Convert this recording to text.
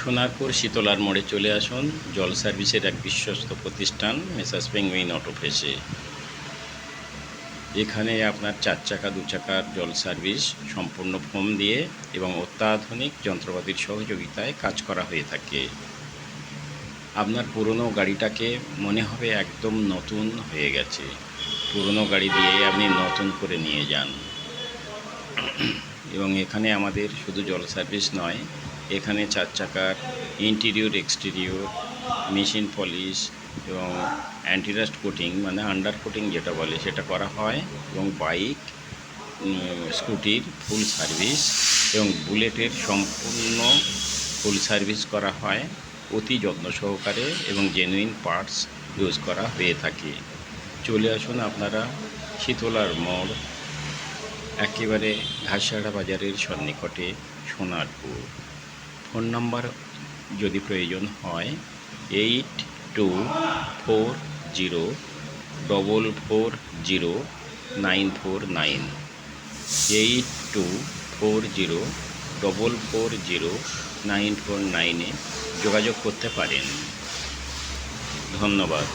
সোনারপুর শীতলার মোড়ে চলে আসুন। জল সার্ভিসের এক বিশ্বস্ত প্রতিষ্ঠান মেসার্স পেঙ্গুইন অটো ফ্রেশে। এখানে আপনার 4 চাকা 2 চাকার জল সার্ভিস সম্পূর্ণ ফোম দিয়ে এবং অত্যাধুনিক যন্ত্রপাতির সহযোগিতায় কাজ করা হয়ে থাকে। আপনার পুরনো গাড়িটাকে মনে হবে একদম নতুন হয়ে গেছে। পুরনো গাড়ি দিয়ে আপনি নতুন করে নিয়ে যান। এবং এখানে আমাদের শুধু জল সার্ভিস নয়, এখানে 4 চাকার ইন্টেরিয়র এক্সটেরিয়র মেশিন পলিশ এবং অ্যান্টিরাস্ট কোটিং মানে আন্ডার কোটিং যেটা বলে সেটা করা হয়, এবং বাইক স্কুটির ফুল সার্ভিস এবং বুলেটের সম্পূর্ণ ফুল সার্ভিস করা হয় অতি যত্ন সহকারে, এবং জেনুইন পার্টস ইউজ করা হয়ে থাকে। চলে আসুন আপনারা শীতলার মোড়, একেবারে ঘাসিয়াড়া বাজারের সন্নিকটে সোনারপুর। ফোন নাম্বার যদি প্রয়োজন হয় 8240440949, 8240440949 যোগাযোগ করতে পারেন। ধন্যবাদ।